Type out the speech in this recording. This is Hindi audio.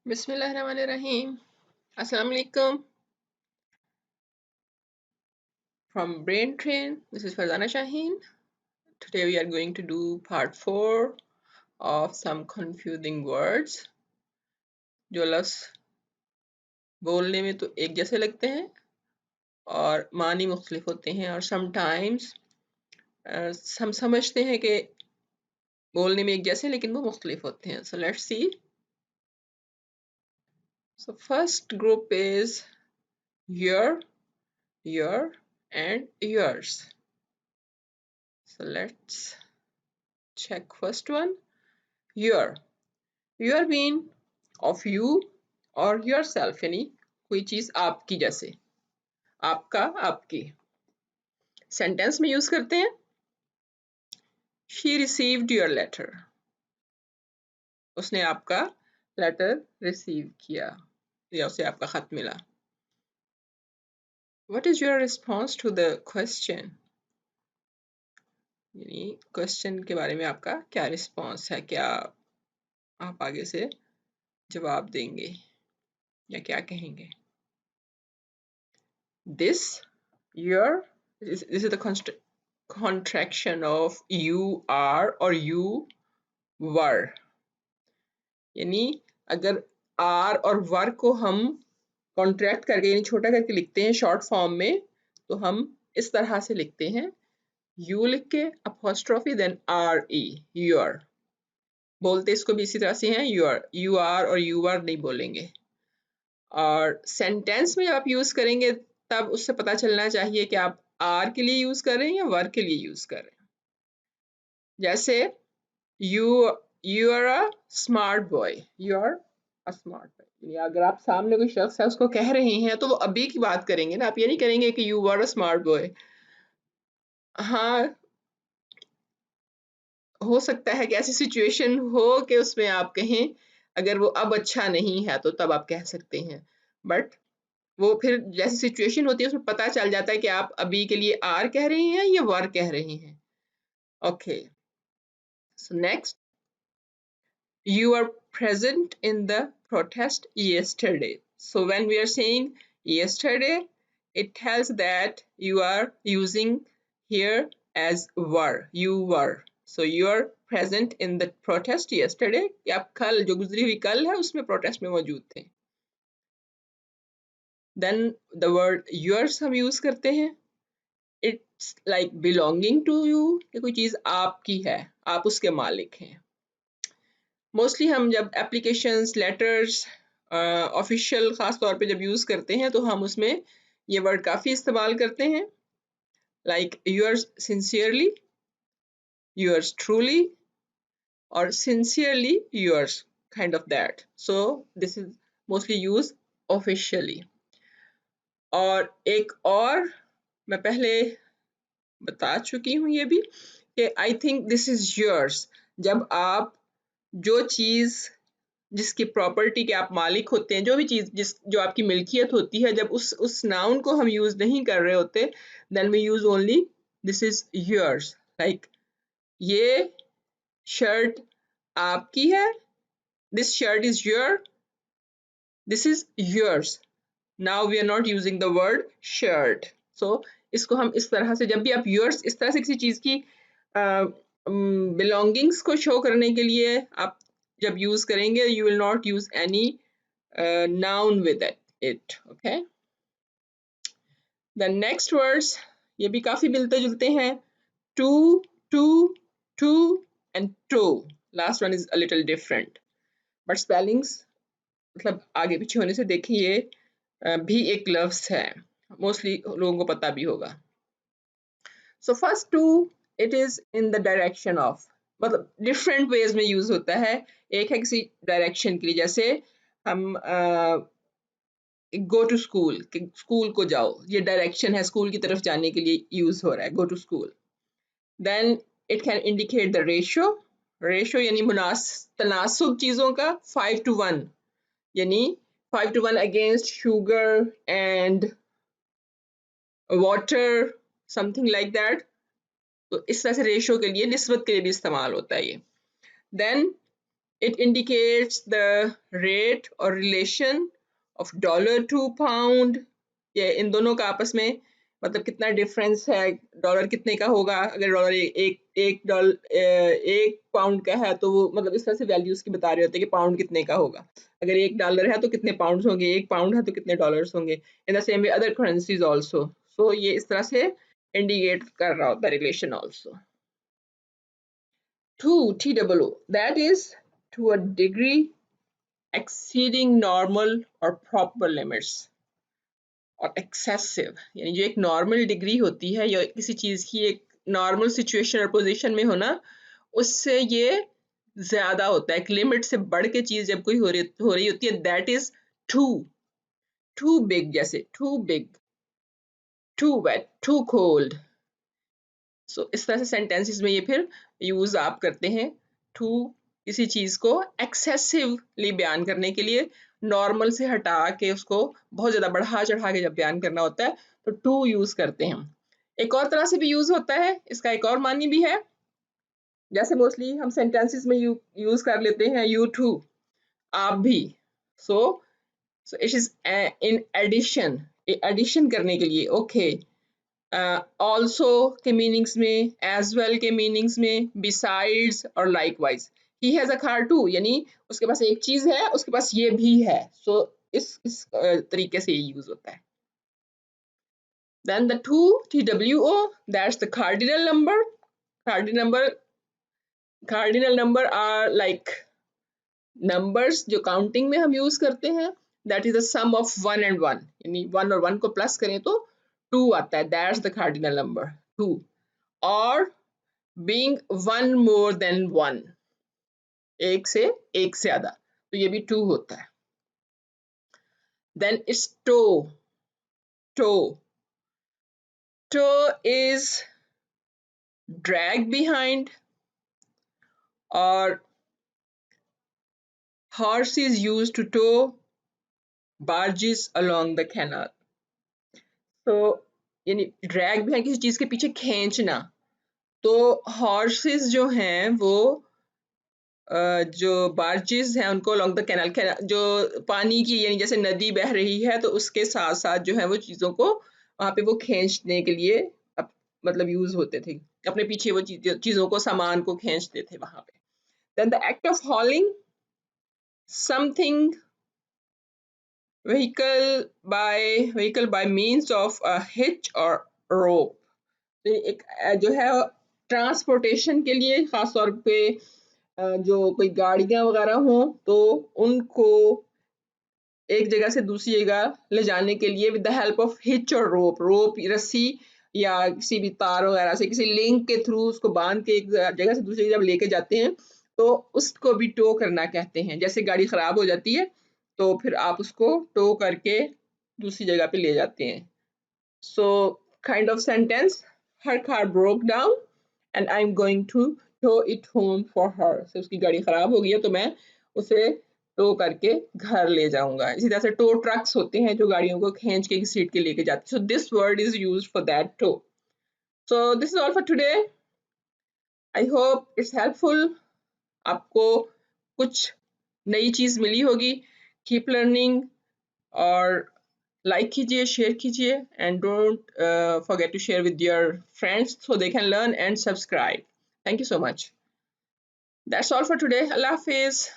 Bismillahirrahmanirrahim. Assalamu alaikum. From Brain Train, this is Farzana Shaheen. Today we are going to do part 4 of some confusing words. जो लफ्ज़ बोलने में तो एक जैसे लगते हैं और मानी मुख्तलिफ होते हैं और समटाइम्स हम समझते हैं कि बोलने में एक जैसे लेकिन वो मुख्तलिफ होते हैं. So let's see. So first group is your and yours. So let's check first one. Your mean of you or yourself, यानी कोई चीज आपकी, जैसे आपका, आपकी. सेंटेंस में यूज करते हैं she received your letter. उसने आपका लेटर रिसीव किया या उसे आपका खत मिला. What is your response to the question? यानी क्वेश्चन के बारे में आपका क्या रिस्पॉन्स है, क्या आप आगे से जवाब देंगे या क्या कहेंगे. This is the contraction of you are or you were. यानी अगर आर और वर को हम कॉन्ट्रैक्ट करके यानी छोटा करके लिखते हैं शॉर्ट फॉर्म में, तो हम इस तरह से लिखते हैं यू लिख के apostrophe then R E, you're. बोलते इसको भी इसी तरह से हैं, यू आर और यू आर नहीं बोलेंगे. और सेंटेंस में जब आप यूज करेंगे तब उससे पता चलना चाहिए कि आप आर के लिए यूज कर रहे हैं या वर के लिए यूज कर रहे हैं. जैसे you are a smart boy, you are a smart boy. अगर आप सामने कोई शख्स है उसको कह रहे हैं तो वो अभी की बात करेंगे ना, आप ये नहीं करेंगे कि you are a smart boy. हाँ, हो सकता है कि ऐसी सिचुएशन हो कि उसमें आप कहें, अगर वो अब अच्छा नहीं है तो तब आप कह सकते हैं. बट वो फिर जैसी सिचुएशन होती है उसमें पता चल जाता है कि आप अभी के लिए आर कह रहे हैं या वर कह रहे हैं. Okay, so next, you are present in the protest yesterday. So when we are saying yesterday, it tells that you are using here as were, you were. So you are present in the protest yesterday. कि आप कल, जो गुजरी हुई कल है उसमें प्रोटेस्ट में मौजूद थे. Then the word yours हम यूज करते हैं. It's like belonging to you, कि कोई चीज आपकी है, आप उसके मालिक हैं. मोस्टली हम जब एप्लीकेशंस, लेटर्स, ऑफिशियल ख़ास तौर पे जब यूज़ करते हैं तो हम उसमें ये वर्ड काफ़ी इस्तेमाल करते हैं, like yours sincerely, yours truly और sincerely yours, kind of that. So this is mostly used officially. और एक और मैं पहले बता चुकी हूँ ये भी कि I think this is yours, जब आप जो चीज़ जिसकी प्रॉपर्टी के आप मालिक होते हैं, जो भी चीज जो आपकी मिल्कियत होती है, जब उस नाउन को हम यूज नहीं कर रहे होते, then we use only this is yours. Like ये शर्ट आपकी है, this shirt is your, this is yours. Now we are not using the word shirt. So इसको हम इस तरह से, जब भी आप योर्स इस तरह से किसी चीज की बिलोंगिंग्स को शो करने के लिए आप जब यूज करेंगे, you will not use any noun with it. Okay, the next words ये भी काफी मिलते जुलते हैं. to, to and to. Last one is a little different, but spellings मतलब आगे पीछे होने से देखिए भी एक लफ्ज है, मोस्टली लोगों को पता भी होगा. So first to, it is in the direction of, मतलब डिफरेंट वेज में यूज होता है. एक है किसी डायरेक्शन के लिए, जैसे हम गो टू स्कूल, स्कूल को जाओ, ये डायरेक्शन है, स्कूल की तरफ जाने के लिए यूज हो रहा है, go to school. Then it can indicate the ratio, ratio यानी तनासुब चीजों का, 5:1, यानी 5:1 against sugar and water, something like that. तो इस तरह से रेशियो के लिए, निस्बत के लिए भी इस्तेमाल होता है ये. Then It indicates the rate or relation of dollar to pound. ये इन दोनों का आपस में मतलब कितना डिफरेंस है, डॉलर कितने का होगा, अगर डॉलर एक पाउंड का है तो वो मतलब इस तरह से वैल्यूज की बता रहे होते हैं कि पाउंड कितने का होगा, अगर एक डॉलर है तो कितने पाउंड्स होंगे, एक पाउंड है तो कितने डॉलर्स होंगे, in the same way other currencies also. So ये इस तरह से इंडिकेट कर रहा होता है relation also. Two, TOO, that is to a degree exceeding normal or proper limits, और excessive यानी जो एक नॉर्मल डिग्री होती है या किसी चीज की एक नॉर्मल सिचुएशन और पोजीशन में होना, उससे ये ज्यादा होता है, एक लिमिट से बढ़ के चीज जब कोई हो रही होती है, that is too too big, जैसे too big, too wet, too cold. So इस तरह से सेंटेंसेस में ये फिर यूज आप करते हैं टू किसी चीज को एक्सेसिवली बयान करने के लिए, नॉर्मल से हटा के उसको बहुत ज्यादा बढ़ा चढ़ा के जब बयान करना होता है तो टू यूज करते हैं हम। एक और तरह से भी यूज होता है, इसका एक और मानी भी है, जैसे मोस्टली हम सेंटेंसेस में यूज कर लेते हैं यू टू, आप भी। So so it is in addition, addition करने के लिए। ओके, ऑल्सो के मीनिंग्स में, एज वेल के मीनिंग्स में, बिसाइड्स और likewise. He has a car too यानी उसके पास एक चीज है, उसके पास ये भी है। सो इस तरीके से ये यूज होता है। Then the two, TWO, that's the cardinal number. Cardinal number, cardinal number are like numbers जो काउंटिंग में हम यूज करते हैं, that is the sum of one and one, यानी वन और वन को प्लस करें तो टू आता है, that's the cardinal number two. और being one more than one, एक से एक से ज्यादा, तो ये भी टू होता है। then it's toe, toe, toe is drag behind, or horse is used to tow barges along the canal। तो यानी ड्रैग behind किसी चीज के पीछे खींचना, तो हॉर्सेस जो हैं वो जो बार्जेस हैं उनको अलोंग द कैनाल, जो पानी की यानी जैसे नदी बह रही है तो उसके साथ साथ जो है वो चीज़ों को वहाँ पे वो खींचने के लिए मतलब यूज होते थे, अपने पीछे वो चीज़ों को, सामान को खींचते थे वहाँ पे। Then the act of hauling something vehicle by means of a hitch और रोप। तो एक जो है ट्रांसपोर्टेशन के लिए खास तौर पे जो कोई गाड़ियां वगैरह हों तो उनको एक जगह से दूसरी जगह ले जाने के लिए with the help of hitch और रोप, रोप रस्सी या किसी भी तार वगैरह से किसी लिंक के थ्रू उसको बांध के एक जगह से दूसरी जगह लेके जाते हैं, तो उसको भी टो करना कहते हैं। जैसे गाड़ी खराब हो जाती है तो फिर आप उसको टो करके दूसरी जगह पे ले जाते हैं। So kind of sentence, her car broke down and I am going to tow it home for her. से उसकी गाड़ी खराब हो गई है तो मैं उसे टो करके घर ले जाऊंगा। इसी तरह से टो ट्रक्स होते हैं जो गाड़ियों को खींच के किसी सीट के लेके जाते हैं। So this word is used for that tow. So this is all for today. I hope it's helpful, आपको कुछ नई चीज मिली होगी। कीप लर्निंग, और लाइक कीजिए, शेयर कीजिए, and don't forget to share with your friends so they can learn and subscribe. Thank you so much. That's all for today. Allah Hafiz.